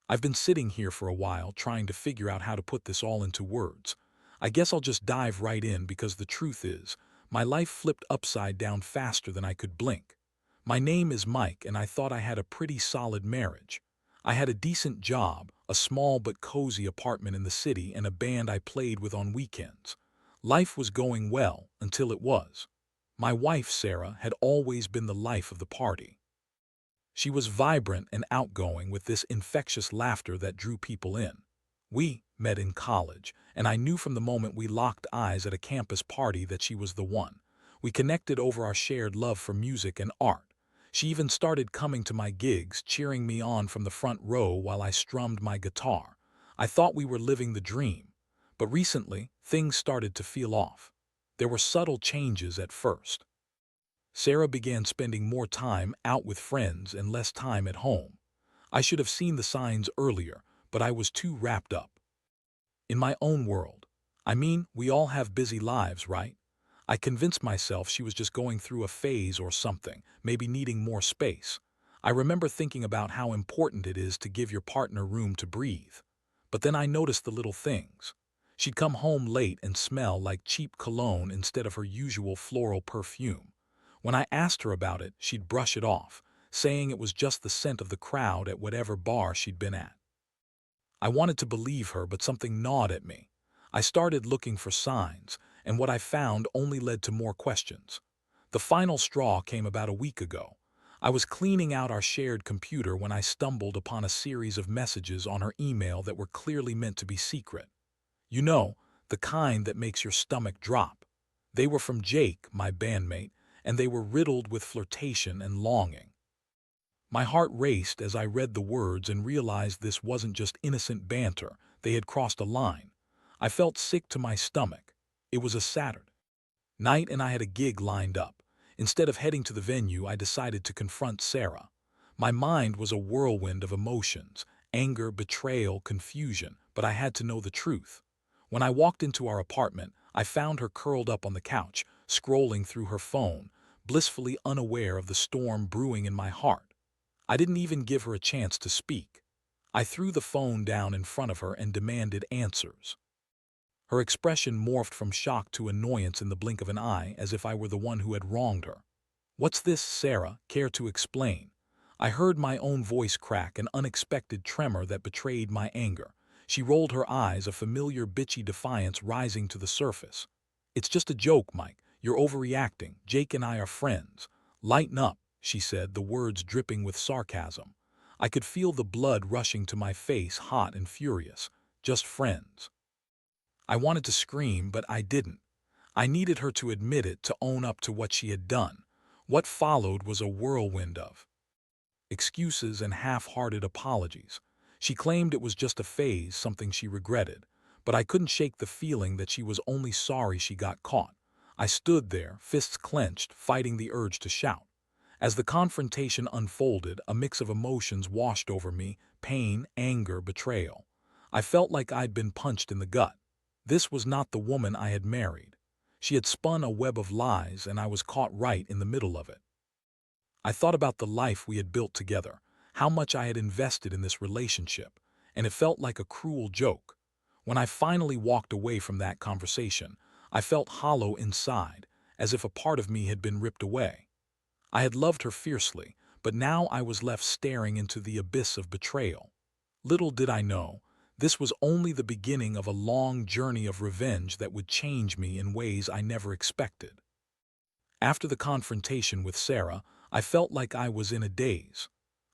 I've been sitting here for a while trying to figure out how to put this all into words. I guess I'll just dive right in because the truth is, my life flipped upside down faster than I could blink. My name is Mike and I thought I had a pretty solid marriage. I had a decent job, a small but cozy apartment in the city and a band I played with on weekends. Life was going well until it was. My wife, Sarah, had always been the life of the party. She was vibrant and outgoing with this infectious laughter that drew people in. We met in college, and I knew from the moment we locked eyes at a campus party that she was the one. We connected over our shared love for music and art. She even started coming to my gigs, cheering me on from the front row while I strummed my guitar. I thought we were living the dream. But recently, things started to feel off. There were subtle changes at first. Sarah began spending more time out with friends and less time at home. I should have seen the signs earlier, but I was too wrapped up in my own world. I mean, we all have busy lives, right? I convinced myself she was just going through a phase or something, maybe needing more space. I remember thinking about how important it is to give your partner room to breathe. But then I noticed the little things. She'd come home late and smell like cheap cologne instead of her usual floral perfume. When I asked her about it, she'd brush it off, saying it was just the scent of the crowd at whatever bar she'd been at. I wanted to believe her, but something gnawed at me. I started looking for signs, and what I found only led to more questions. The final straw came about a week ago. I was cleaning out our shared computer when I stumbled upon a series of messages on her email that were clearly meant to be secret. You know, the kind that makes your stomach drop. They were from Jake, my bandmate, and they were riddled with flirtation and longing. My heart raced as I read the words and realized this wasn't just innocent banter, they had crossed a line. I felt sick to my stomach. It was a Saturday night and I had a gig lined up. Instead of heading to the venue, I decided to confront Sarah. My mind was a whirlwind of emotions, anger, betrayal, confusion, but I had to know the truth. When I walked into our apartment, I found her curled up on the couch, scrolling through her phone, blissfully unaware of the storm brewing in my heart. I didn't even give her a chance to speak. I threw the phone down in front of her and demanded answers. Her expression morphed from shock to annoyance in the blink of an eye, as if I were the one who had wronged her. "What's this, Sarah? Care to explain?" I heard my own voice crack, an unexpected tremor that betrayed my anger. She rolled her eyes, a familiar bitchy defiance rising to the surface. "It's just a joke, Mike. You're overreacting. Jake and I are friends. Lighten up," she said, the words dripping with sarcasm. I could feel the blood rushing to my face, hot and furious. Just friends. I wanted to scream, but I didn't. I needed her to admit it, to own up to what she had done. What followed was a whirlwind of excuses and half-hearted apologies. She claimed it was just a phase, something she regretted. But I couldn't shake the feeling that she was only sorry she got caught. I stood there, fists clenched, fighting the urge to shout. As the confrontation unfolded, a mix of emotions washed over me: pain, anger, betrayal. I felt like I'd been punched in the gut. This was not the woman I had married. She had spun a web of lies, and I was caught right in the middle of it. I thought about the life we had built together, how much I had invested in this relationship, and it felt like a cruel joke. When I finally walked away from that conversation, I felt hollow inside, as if a part of me had been ripped away. I had loved her fiercely, but now I was left staring into the abyss of betrayal. Little did I know, this was only the beginning of a long journey of revenge that would change me in ways I never expected. After the confrontation with Sarah, I felt like I was in a daze.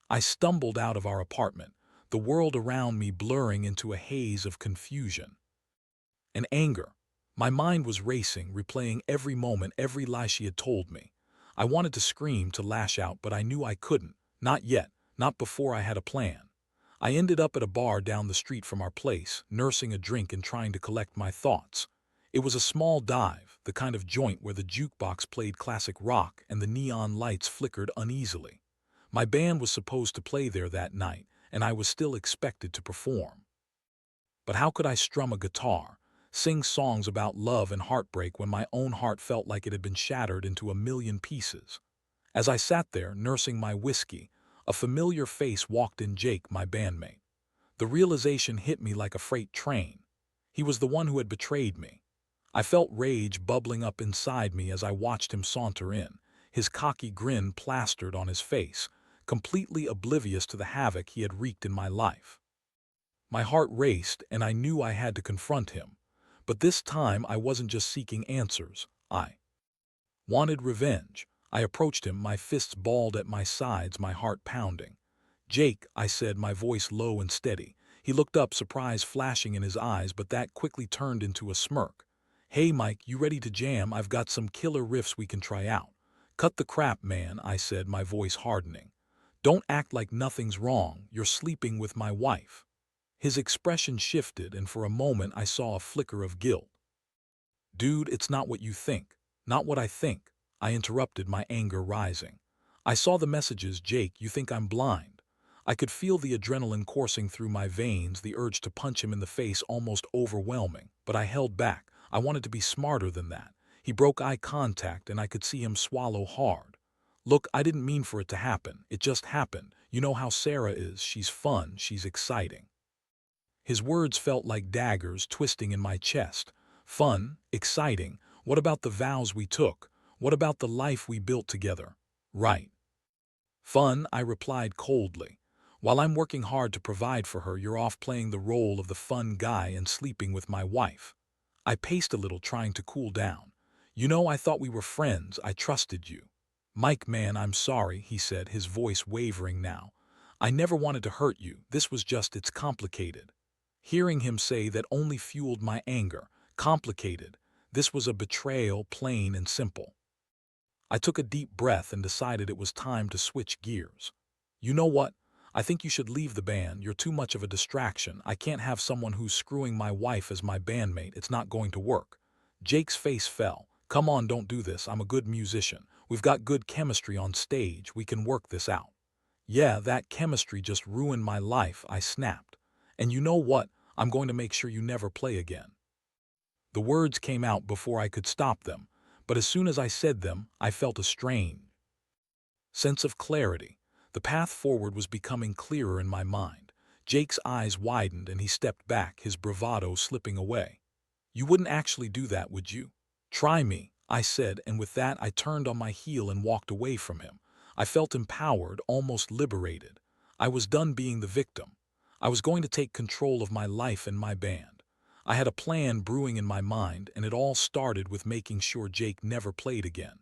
I stumbled out of our apartment, the world around me blurring into a haze of confusion and anger. My mind was racing, replaying every moment, every lie she had told me. I wanted to scream, to lash out, but I knew I couldn't. Not yet, not before I had a plan. I ended up at a bar down the street from our place, nursing a drink and trying to collect my thoughts. It was a small dive, the kind of joint where the jukebox played classic rock and the neon lights flickered uneasily. My band was supposed to play there that night, and I was still expected to perform. But how could I strum a guitar, sing songs about love and heartbreak when my own heart felt like it had been shattered into a million pieces? As I sat there, nursing my whiskey, a familiar face walked in: Jake, my bandmate. The realization hit me like a freight train. He was the one who had betrayed me. I felt rage bubbling up inside me as I watched him saunter in, his cocky grin plastered on his face, completely oblivious to the havoc he had wreaked in my life. My heart raced, and I knew I had to confront him. But this time I wasn't just seeking answers. I wanted revenge. I approached him, my fists balled at my sides, my heart pounding. "Jake," I said, my voice low and steady. He looked up, surprise flashing in his eyes, but that quickly turned into a smirk. "Hey Mike, you ready to jam? I've got some killer riffs we can try out." "Cut the crap, man," I said, my voice hardening. "Don't act like nothing's wrong. You're sleeping with my wife." His expression shifted, and for a moment I saw a flicker of guilt. "Dude, it's not what you think. Not what I think," I interrupted, my anger rising. "I saw the messages, Jake. You think I'm blind?" I could feel the adrenaline coursing through my veins, the urge to punch him in the face almost overwhelming, but I held back. I wanted to be smarter than that. He broke eye contact, and I could see him swallow hard. "Look, I didn't mean for it to happen. It just happened. You know how Sarah is. She's fun, she's exciting." His words felt like daggers twisting in my chest. Fun, exciting. What about the vows we took? What about the life we built together? Right. Fun, I replied coldly. While I'm working hard to provide for her, you're off playing the role of the fun guy and sleeping with my wife. I paced a little, trying to cool down. "You know, I thought we were friends. I trusted you." "Mike, man, I'm sorry," he said, his voice wavering now. "I never wanted to hurt you. This was just, it's complicated." Hearing him say that only fueled my anger. Complicated. This was a betrayal, plain and simple. I took a deep breath and decided it was time to switch gears. "You know what? I think you should leave the band. You're too much of a distraction. I can't have someone who's screwing my wife as my bandmate. It's not going to work." Jake's face fell. "Come on, don't do this. I'm a good musician. We've got good chemistry on stage. We can work this out." "Yeah, that chemistry just ruined my life," I snapped. "And you know what? I'm going to make sure you never play again." The words came out before I could stop them, but as soon as I said them, I felt a strange sense of clarity. The path forward was becoming clearer in my mind. Jake's eyes widened and he stepped back, his bravado slipping away. "You wouldn't actually do that, would you?" "Try me," I said, and with that I turned on my heel and walked away from him. I felt empowered, almost liberated. I was done being the victim. I was going to take control of my life and my band. I had a plan brewing in my mind, and it all started with making sure Jake never played again.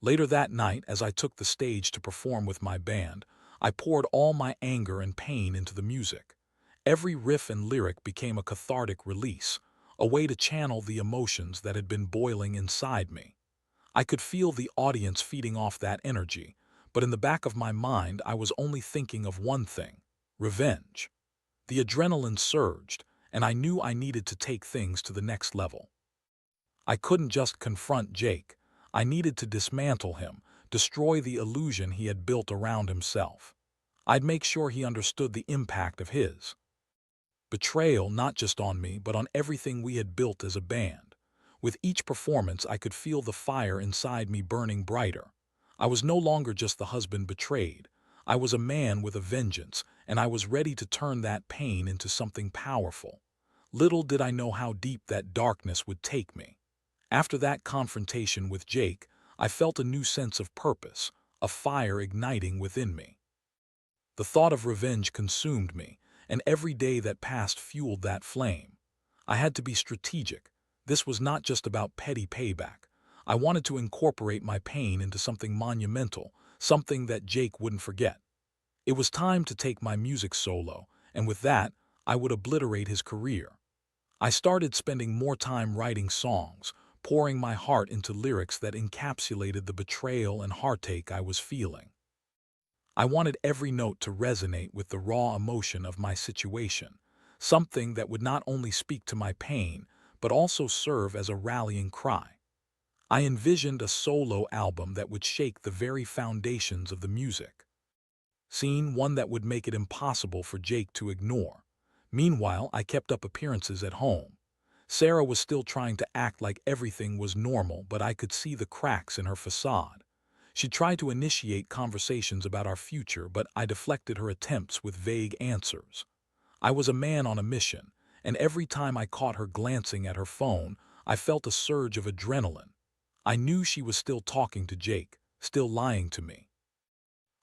Later that night, as I took the stage to perform with my band, I poured all my anger and pain into the music. Every riff and lyric became a cathartic release, a way to channel the emotions that had been boiling inside me. I could feel the audience feeding off that energy, but in the back of my mind I was only thinking of one thing: revenge. The adrenaline surged, and I knew I needed to take things to the next level. I couldn't just confront Jake. I needed to dismantle him, destroy the illusion he had built around himself. I'd make sure he understood the impact of his betrayal, not just on me, but on everything we had built as a band. With each performance, I could feel the fire inside me burning brighter. I was no longer just the husband betrayed. I was a man with a vengeance, and I was ready to turn that pain into something powerful. Little did I know how deep that darkness would take me. After that confrontation with Jake, I felt a new sense of purpose, a fire igniting within me. The thought of revenge consumed me, and every day that passed fueled that flame. I had to be strategic. This was not just about petty payback. I wanted to incorporate my pain into something monumental, something that Jake wouldn't forget. It was time to take my music solo, and with that, I would obliterate his career. I started spending more time writing songs, pouring my heart into lyrics that encapsulated the betrayal and heartache I was feeling. I wanted every note to resonate with the raw emotion of my situation, something that would not only speak to my pain, but also serve as a rallying cry. I envisioned a solo album that would shake the very foundations of the music scene, one that would make it impossible for Jake to ignore. Meanwhile, I kept up appearances at home. Sarah was still trying to act like everything was normal, but I could see the cracks in her facade. She tried to initiate conversations about our future, but I deflected her attempts with vague answers. I was a man on a mission, and every time I caught her glancing at her phone, I felt a surge of adrenaline. I knew she was still talking to Jake, still lying to me.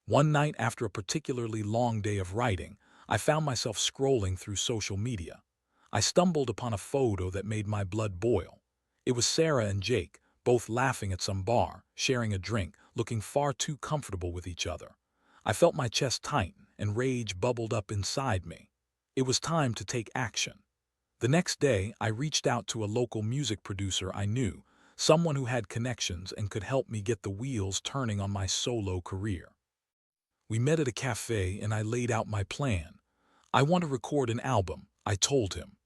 One night after a particularly long day of writing, I found myself scrolling through social media. I stumbled upon a photo that made my blood boil. It was Sarah and Jake, both laughing at some bar, sharing a drink, looking far too comfortable with each other. I felt my chest tighten and rage bubbled up inside me. It was time to take action. The next day, I reached out to a local music producer I knew, someone who had connections and could help me get the wheels turning on my solo career. We met at a cafe and I laid out my plan. I want to record an album, I told him.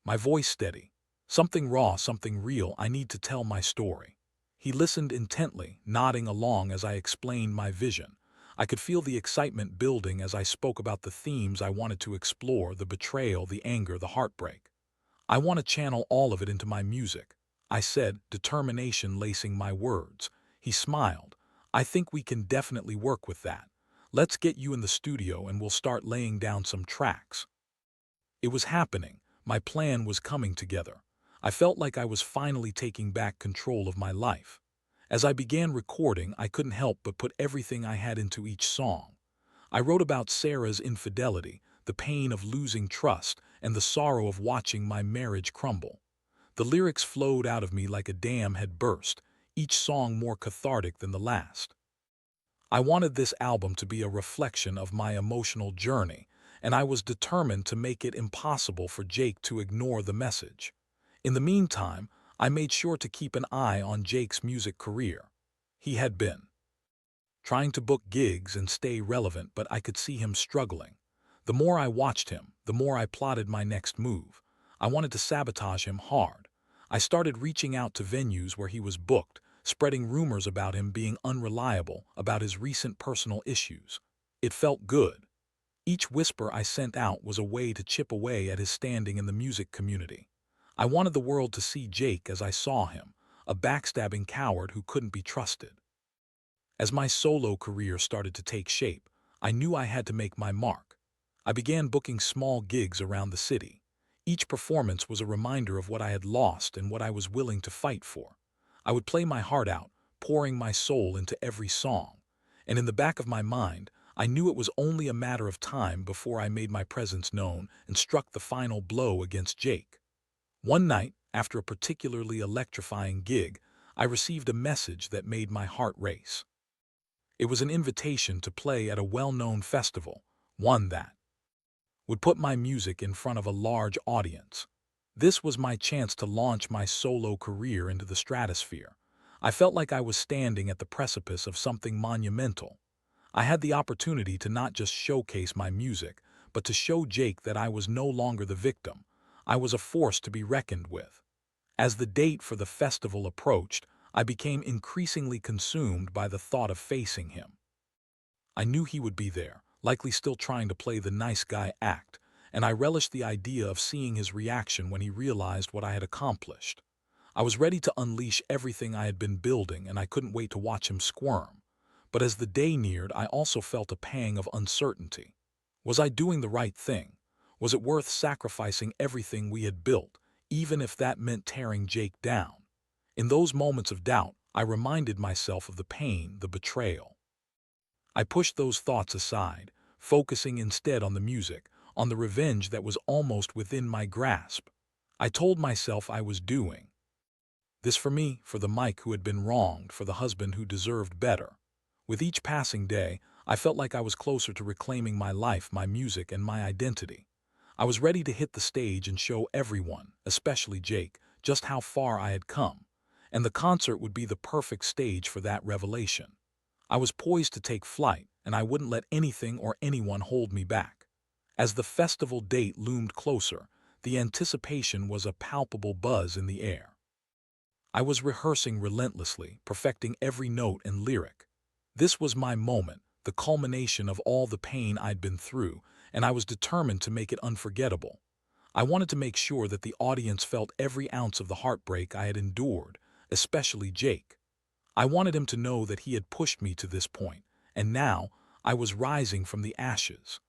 My voice steady. Something raw, something real, I need to tell my story. He listened intently, nodding along as I explained my vision. I could feel the excitement building as I spoke about the themes I wanted to explore, the betrayal, the anger, the heartbreak. I want to channel all of it into my music, I said, determination lacing my words. He smiled. I think we can definitely work with that. Let's get you in the studio and we'll start laying down some tracks. It was happening. My plan was coming together. I felt like I was finally taking back control of my life. As I began recording, I couldn't help but put everything I had into each song. I wrote about Sarah's infidelity, the pain of losing trust, and the sorrow of watching my marriage crumble. The lyrics flowed out of me like a dam had burst, each song more cathartic than the last. I wanted this album to be a reflection of my emotional journey, and I was determined to make it impossible for Jake to ignore the message. In the meantime, I made sure to keep an eye on Jake's music career. He had been trying to book gigs and stay relevant, but I could see him struggling. The more I watched him, the more I plotted my next move. I wanted to sabotage him hard. I started reaching out to venues where he was booked, spreading rumors about him being unreliable, about his recent personal issues. It felt good. Each whisper I sent out was a way to chip away at his standing in the music community. I wanted the world to see Jake as I saw him, a backstabbing coward who couldn't be trusted. As my solo career started to take shape, I knew I had to make my mark. I began booking small gigs around the city. Each performance was a reminder of what I had lost and what I was willing to fight for. I would play my heart out, pouring my soul into every song. And in the back of my mind, I knew it was only a matter of time before I made my presence known and struck the final blow against Jake. One night, after a particularly electrifying gig, I received a message that made my heart race. It was an invitation to play at a well-known festival, one that would put my music in front of a large audience. This was my chance to launch my solo career into the stratosphere. I felt like I was standing at the precipice of something monumental. I had the opportunity to not just showcase my music, but to show Jake that I was no longer the victim. I was a force to be reckoned with. As the date for the festival approached, I became increasingly consumed by the thought of facing him. I knew he would be there, likely still trying to play the nice guy act, and I relished the idea of seeing his reaction when he realized what I had accomplished. I was ready to unleash everything I had been building, and I couldn't wait to watch him squirm. But as the day neared, I also felt a pang of uncertainty. Was I doing the right thing? Was it worth sacrificing everything we had built, even if that meant tearing Jake down? In those moments of doubt, I reminded myself of the pain, the betrayal. I pushed those thoughts aside, focusing instead on the music, on the revenge that was almost within my grasp. I told myself I was doing this for me, for the Mike who had been wronged, for the husband who deserved better. With each passing day, I felt like I was closer to reclaiming my life, my music, and my identity. I was ready to hit the stage and show everyone, especially Jake, just how far I had come. And the concert would be the perfect stage for that revelation. I was poised to take flight, and I wouldn't let anything or anyone hold me back. As the festival date loomed closer, the anticipation was a palpable buzz in the air. I was rehearsing relentlessly, perfecting every note and lyric. This was my moment, the culmination of all the pain I'd been through, and I was determined to make it unforgettable. I wanted to make sure that the audience felt every ounce of the heartbreak I had endured, especially Jake. I wanted him to know that he had pushed me to this point, and now I was rising from the ashes.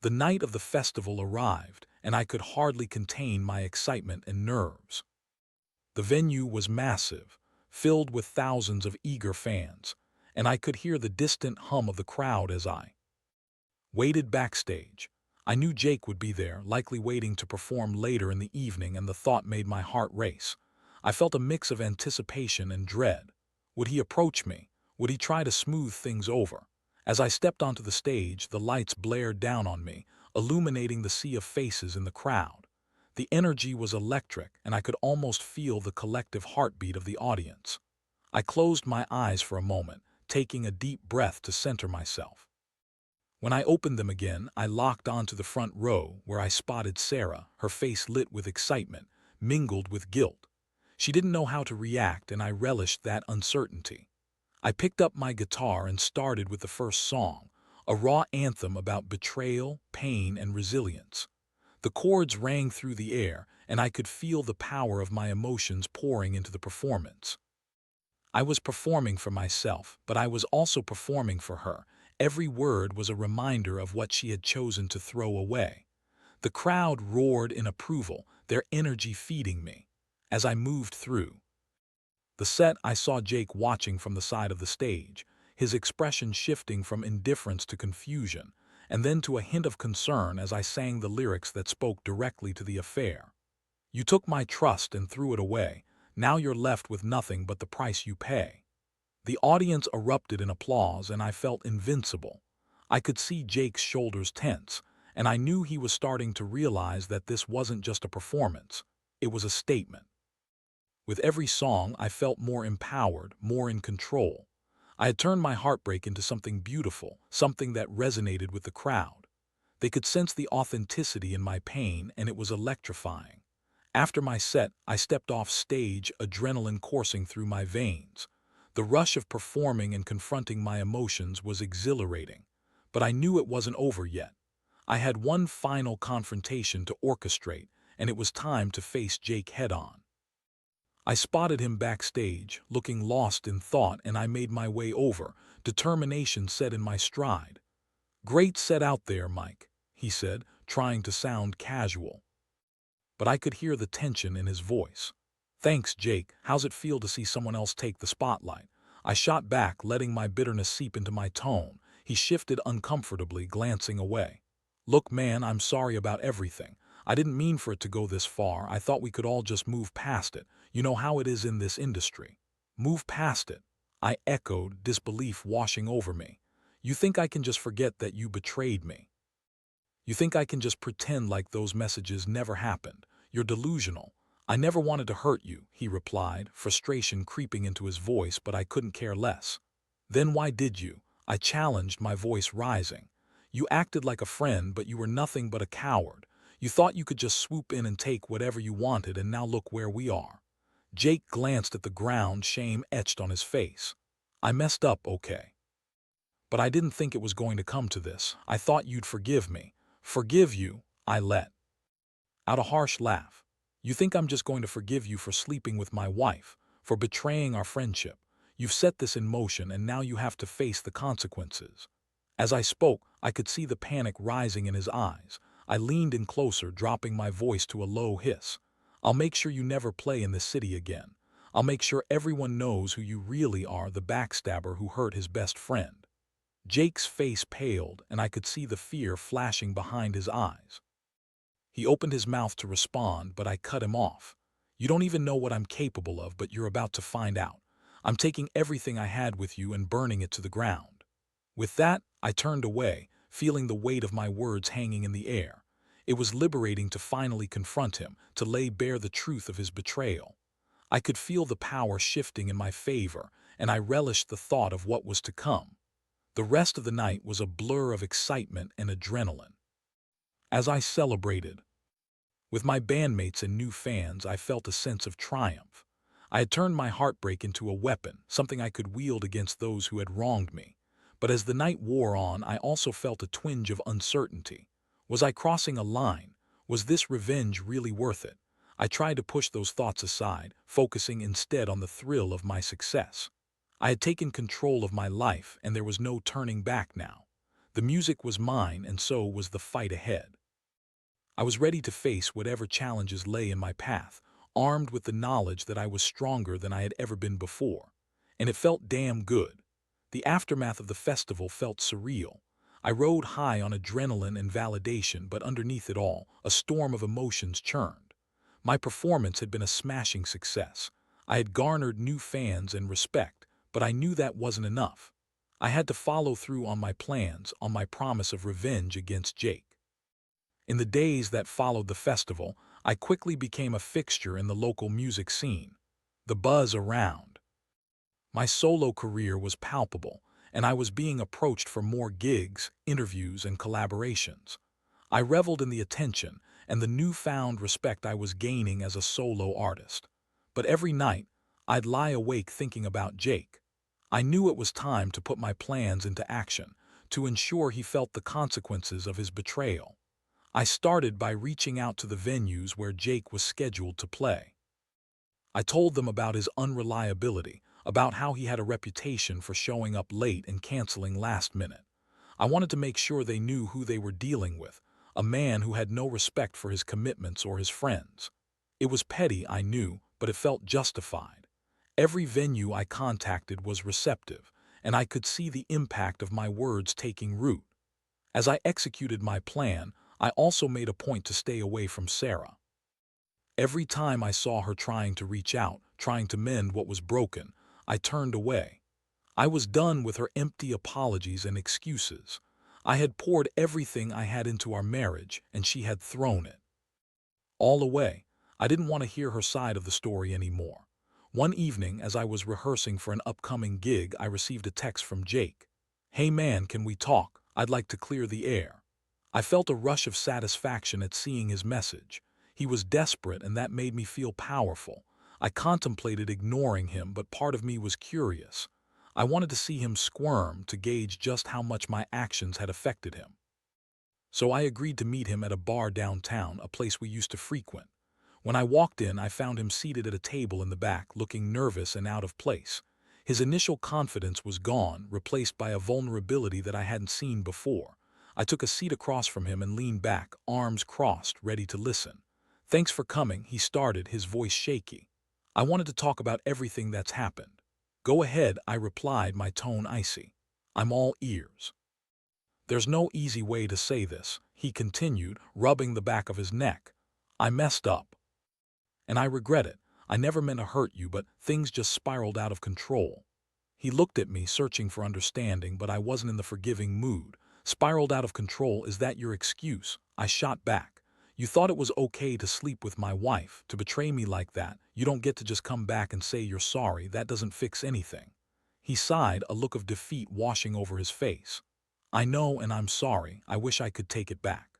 The night of the festival arrived, and I could hardly contain my excitement and nerves. The venue was massive, filled with thousands of eager fans, and I could hear the distant hum of the crowd as I waited backstage. I knew Jake would be there, likely waiting to perform later in the evening, and the thought made my heart race. I felt a mix of anticipation and dread. Would he approach me? Would he try to smooth things over? As I stepped onto the stage, the lights blared down on me, illuminating the sea of faces in the crowd. The energy was electric, and I could almost feel the collective heartbeat of the audience. I closed my eyes for a moment, taking a deep breath to center myself. When I opened them again, I locked onto the front row, where I spotted Sarah, her face lit with excitement, mingled with guilt. She didn't know how to react, and I relished that uncertainty. I picked up my guitar and started with the first song, a raw anthem about betrayal, pain, and resilience. The chords rang through the air, and I could feel the power of my emotions pouring into the performance. I was performing for myself, but I was also performing for her. Every word was a reminder of what she had chosen to throw away. The crowd roared in approval, their energy feeding me. As I moved through the set, I saw Jake watching from the side of the stage, his expression shifting from indifference to confusion, and then to a hint of concern as I sang the lyrics that spoke directly to the affair. You took my trust and threw it away. Now you're left with nothing but the price you pay. The audience erupted in applause, and I felt invincible. I could see Jake's shoulders tense, and I knew he was starting to realize that this wasn't just a performance. It was a statement. With every song, I felt more empowered, more in control. I had turned my heartbreak into something beautiful, something that resonated with the crowd. They could sense the authenticity in my pain, and it was electrifying. After my set, I stepped off stage, adrenaline coursing through my veins. The rush of performing and confronting my emotions was exhilarating, but I knew it wasn't over yet. I had one final confrontation to orchestrate, and it was time to face Jake head-on. I spotted him backstage, looking lost in thought, and I made my way over, determination set in my stride. "Great set out there, Mike," he said, trying to sound casual. But I could hear the tension in his voice. "Thanks, Jake. How's it feel to see someone else take the spotlight?" I shot back, letting my bitterness seep into my tone. He shifted uncomfortably, glancing away. "Look, man, I'm sorry about everything. I didn't mean for it to go this far. I thought we could all just move past it. You know how it is in this industry." "Move past it?" I echoed, disbelief washing over me. "You think I can just forget that you betrayed me? You think I can just pretend like those messages never happened? You're delusional." "I never wanted to hurt you," he replied, frustration creeping into his voice, but I couldn't care less. "Then why did you?" I challenged, my voice rising. "You acted like a friend, but you were nothing but a coward. You thought you could just swoop in and take whatever you wanted, and now look where we are." Jake glanced at the ground, shame etched on his face. "I messed up, okay. But I didn't think it was going to come to this. I thought you'd forgive me." "Forgive you?" I let out a harsh laugh. "You think I'm just going to forgive you for sleeping with my wife, for betraying our friendship? You've set this in motion, and now you have to face the consequences." As I spoke, I could see the panic rising in his eyes. I leaned in closer, dropping my voice to a low hiss. "I'll make sure you never play in this city again. I'll make sure everyone knows who you really are, the backstabber who hurt his best friend." Jake's face paled, and I could see the fear flashing behind his eyes. He opened his mouth to respond, but I cut him off. "You don't even know what I'm capable of, but you're about to find out. I'm taking everything I had with you and burning it to the ground." With that, I turned away, feeling the weight of my words hanging in the air. It was liberating to finally confront him, to lay bare the truth of his betrayal. I could feel the power shifting in my favor, and I relished the thought of what was to come. The rest of the night was a blur of excitement and adrenaline. As I celebrated with my bandmates and new fans, I felt a sense of triumph. I had turned my heartbreak into a weapon, something I could wield against those who had wronged me. But as the night wore on, I also felt a twinge of uncertainty. Was I crossing a line? Was this revenge really worth it? I tried to push those thoughts aside, focusing instead on the thrill of my success. I had taken control of my life, and there was no turning back now. The music was mine, and so was the fight ahead. I was ready to face whatever challenges lay in my path, armed with the knowledge that I was stronger than I had ever been before. And it felt damn good. The aftermath of the festival felt surreal. I rode high on adrenaline and validation, but underneath it all, a storm of emotions churned. My performance had been a smashing success. I had garnered new fans and respect, but I knew that wasn't enough. I had to follow through on my plans, on my promise of revenge against Jake. In the days that followed the festival, I quickly became a fixture in the local music scene. The buzz around. My solo career was palpable, and I was being approached for more gigs, interviews, and collaborations. I reveled in the attention and the newfound respect I was gaining as a solo artist. But every night, I'd lie awake thinking about Jake. I knew it was time to put my plans into action, to ensure he felt the consequences of his betrayal. I started by reaching out to the venues where Jake was scheduled to play. I told them about his unreliability, about how he had a reputation for showing up late and canceling last minute. I wanted to make sure they knew who they were dealing with, a man who had no respect for his commitments or his friends. It was petty, I knew, but it felt justified. Every venue I contacted was receptive, and I could see the impact of my words taking root. As I executed my plan, I also made a point to stay away from Sarah. Every time I saw her trying to reach out, trying to mend what was broken, I turned away. I was done with her empty apologies and excuses. I had poured everything I had into our marriage, and she had thrown it all away. I didn't want to hear her side of the story anymore. One evening, as I was rehearsing for an upcoming gig, I received a text from Jake. "Hey man, can we talk? I'd like to clear the air." I felt a rush of satisfaction at seeing his message. He was desperate, and that made me feel powerful. I contemplated ignoring him, but part of me was curious. I wanted to see him squirm, to gauge just how much my actions had affected him. So I agreed to meet him at a bar downtown, a place we used to frequent. When I walked in, I found him seated at a table in the back, looking nervous and out of place. His initial confidence was gone, replaced by a vulnerability that I hadn't seen before. I took a seat across from him and leaned back, arms crossed, ready to listen. "Thanks for coming," he started, his voice shaky. "I wanted to talk about everything that's happened." "Go ahead," I replied, my tone icy. "I'm all ears." "There's no easy way to say this," he continued, rubbing the back of his neck. "I messed up. And I regret it. I never meant to hurt you, but things just spiraled out of control." He looked at me, searching for understanding, but I wasn't in the forgiving mood. "Spiraled out of control, is that your excuse?" I shot back. "You thought it was okay to sleep with my wife, to betray me like that. You don't get to just come back and say you're sorry. That doesn't fix anything." He sighed, a look of defeat washing over his face. "I know, and I'm sorry. I wish I could take it back.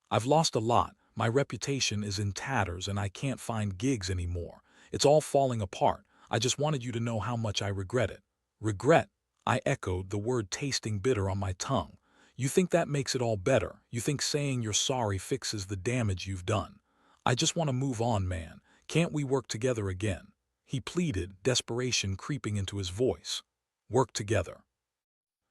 I've lost a lot. My reputation is in tatters, and I can't find gigs anymore. It's all falling apart. I just wanted you to know how much I regret it." "Regret?" I echoed, the word tasting bitter on my tongue. "You think that makes it all better? You think saying you're sorry fixes the damage you've done?" "I just want to move on, man. Can't we work together again?" he pleaded, desperation creeping into his voice. "Work together?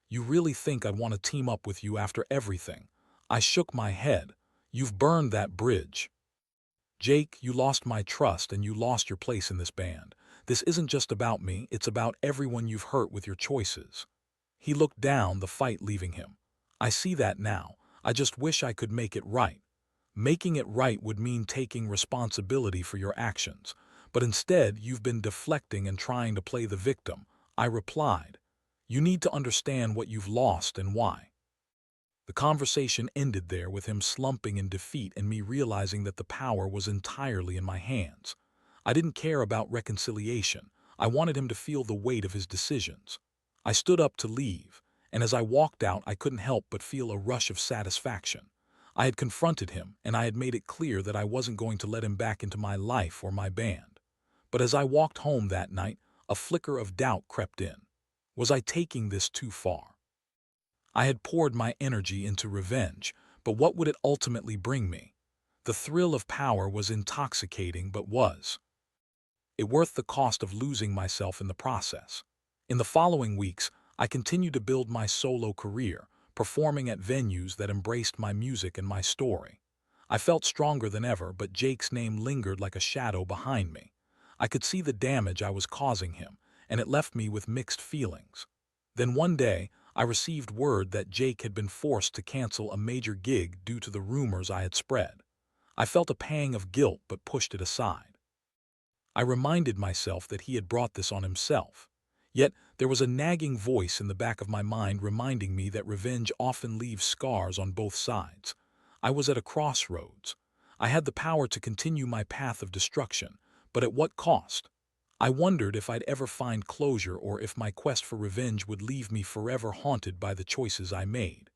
You really think I'd want to team up with you after everything?" I shook my head. "You've burned that bridge. Jake, you lost my trust, and you lost your place in this band. This isn't just about me, it's about everyone you've hurt with your choices." He looked down, the fight leaving him. "I see that now. I just wish I could make it right." "Making it right would mean taking responsibility for your actions. But instead, you've been deflecting and trying to play the victim," I replied. "You need to understand what you've lost and why." The conversation ended there, with him slumping in defeat and me realizing that the power was entirely in my hands. I didn't care about reconciliation. I wanted him to feel the weight of his decisions. I stood up to leave, and as I walked out, I couldn't help but feel a rush of satisfaction. I had confronted him, and I had made it clear that I wasn't going to let him back into my life or my band. But as I walked home that night, a flicker of doubt crept in. Was I taking this too far? I had poured my energy into revenge, but what would it ultimately bring me? The thrill of power was intoxicating, but was it worth the cost of losing myself in the process? In the following weeks, I continued to build my solo career, performing at venues that embraced my music and my story. I felt stronger than ever, but Jake's name lingered like a shadow behind me. I could see the damage I was causing him, and it left me with mixed feelings. Then one day, I received word that Jake had been forced to cancel a major gig due to the rumors I had spread. I felt a pang of guilt but pushed it aside. I reminded myself that he had brought this on himself. Yet, there was a nagging voice in the back of my mind reminding me that revenge often leaves scars on both sides. I was at a crossroads. I had the power to continue my path of destruction, but at what cost? I wondered if I'd ever find closure or if my quest for revenge would leave me forever haunted by the choices I made.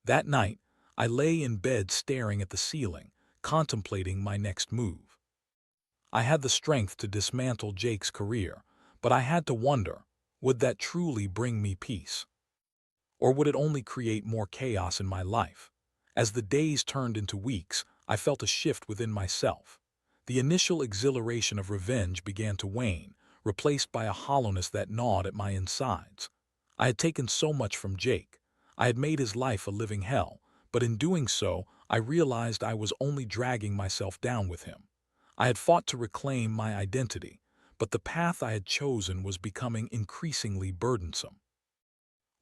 That night, I lay in bed staring at the ceiling, contemplating my next move. I had the strength to dismantle Jake's career, but I had to wonder, would that truly bring me peace? Or would it only create more chaos in my life? As the days turned into weeks, I felt a shift within myself. The initial exhilaration of revenge began to wane, replaced by a hollowness that gnawed at my insides. I had taken so much from Jake. I had made his life a living hell, but in doing so, I realized I was only dragging myself down with him. I had fought to reclaim my identity, but the path I had chosen was becoming increasingly burdensome.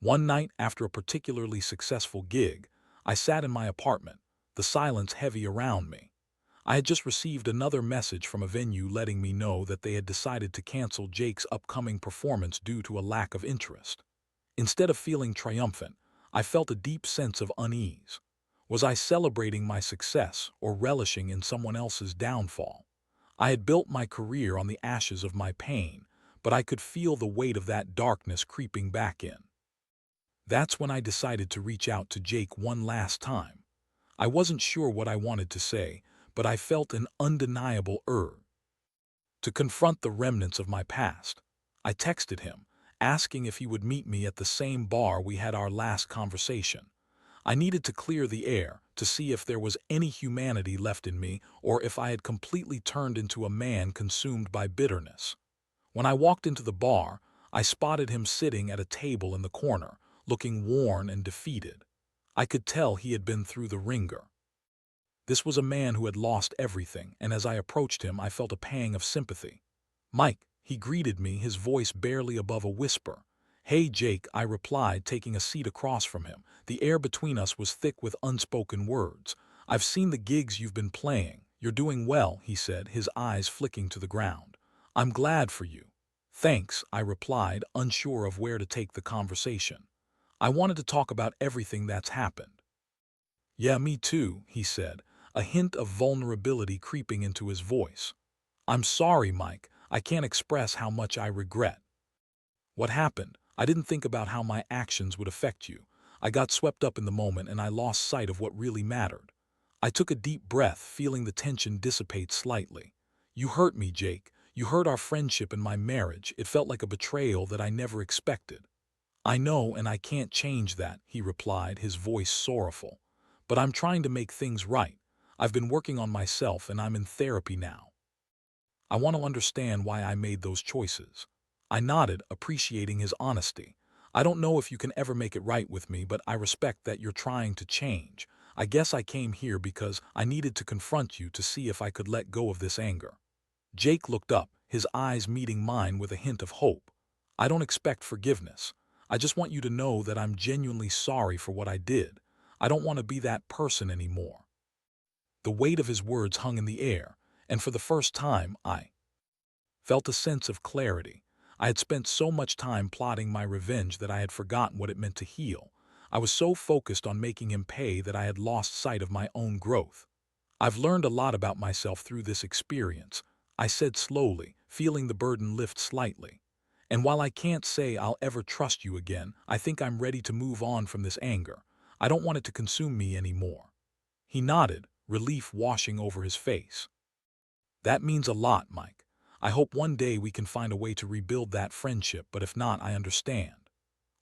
One night, after a particularly successful gig, I sat in my apartment, the silence heavy around me. I had just received another message from a venue letting me know that they had decided to cancel Jake's upcoming performance due to a lack of interest. Instead of feeling triumphant, I felt a deep sense of unease. Was I celebrating my success or relishing in someone else's downfall? I had built my career on the ashes of my pain, but I could feel the weight of that darkness creeping back in. That's when I decided to reach out to Jake one last time. I wasn't sure what I wanted to say, but I felt an undeniable urge to confront the remnants of my past. I texted him, asking if he would meet me at the same bar we had our last conversation. I needed to clear the air to see if there was any humanity left in me or if I had completely turned into a man consumed by bitterness. When I walked into the bar, I spotted him sitting at a table in the corner, looking worn and defeated. I could tell he had been through the ringer. This was a man who had lost everything, and as I approached him, I felt a pang of sympathy. "Mike," he greeted me, his voice barely above a whisper. "Hey, Jake," I replied, taking a seat across from him. The air between us was thick with unspoken words. "I've seen the gigs you've been playing. You're doing well," he said, his eyes flicking to the ground. "I'm glad for you." "Thanks," I replied, unsure of where to take the conversation. I wanted to talk about everything that's happened. "Yeah, me too," he said, a hint of vulnerability creeping into his voice. "I'm sorry, Mike. I can't express how much I regret." "What happened? I didn't think about how my actions would affect you. I got swept up in the moment and I lost sight of what really mattered." I took a deep breath, feeling the tension dissipate slightly. "You hurt me, Jake. You hurt our friendship and my marriage. It felt like a betrayal that I never expected." "I know, and I can't change that," he replied, his voice sorrowful. "But I'm trying to make things right. I've been working on myself and I'm in therapy now. I want to understand why I made those choices." I nodded, appreciating his honesty. "I don't know if you can ever make it right with me, but I respect that you're trying to change. I guess I came here because I needed to confront you to see if I could let go of this anger." Jake looked up, his eyes meeting mine with a hint of hope. "I don't expect forgiveness. I just want you to know that I'm genuinely sorry for what I did. I don't want to be that person anymore." The weight of his words hung in the air, and for the first time, I felt a sense of clarity. I had spent so much time plotting my revenge that I had forgotten what it meant to heal. I was so focused on making him pay that I had lost sight of my own growth. "I've learned a lot about myself through this experience," I said slowly, feeling the burden lift slightly. "And while I can't say I'll ever trust you again, I think I'm ready to move on from this anger. I don't want it to consume me anymore." He nodded, relief washing over his face. "That means a lot, Mike. I hope one day we can find a way to rebuild that friendship, but if not, I understand."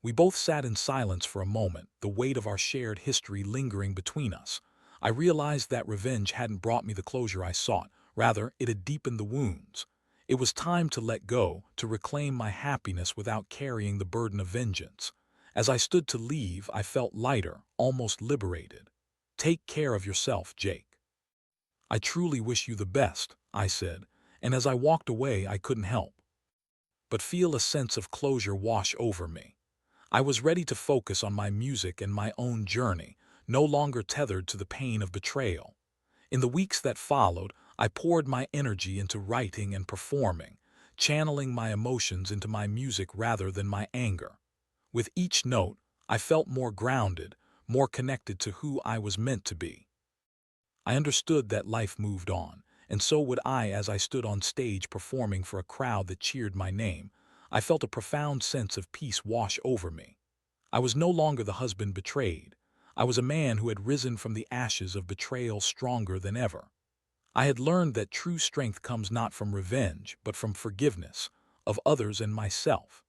We both sat in silence for a moment, the weight of our shared history lingering between us. I realized that revenge hadn't brought me the closure I sought. Rather, it had deepened the wounds. It was time to let go, to reclaim my happiness without carrying the burden of vengeance. As I stood to leave, I felt lighter, almost liberated. "Take care of yourself, Jake." "I truly wish you the best," I said, and as I walked away I couldn't help but feel a sense of closure wash over me. I was ready to focus on my music and my own journey, no longer tethered to the pain of betrayal. In the weeks that followed, I poured my energy into writing and performing, channeling my emotions into my music rather than my anger. With each note, I felt more grounded, more connected to who I was meant to be. I understood that life moved on, and so would I as I stood on stage performing for a crowd that cheered my name. I felt a profound sense of peace wash over me. I was no longer the husband betrayed. I was a man who had risen from the ashes of betrayal stronger than ever. I had learned that true strength comes not from revenge, but from forgiveness, of others and myself.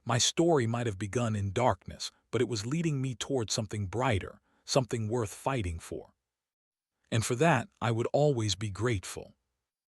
My story might have begun in darkness, but it was leading me toward something brighter, something worth fighting for. And for that, I would always be grateful.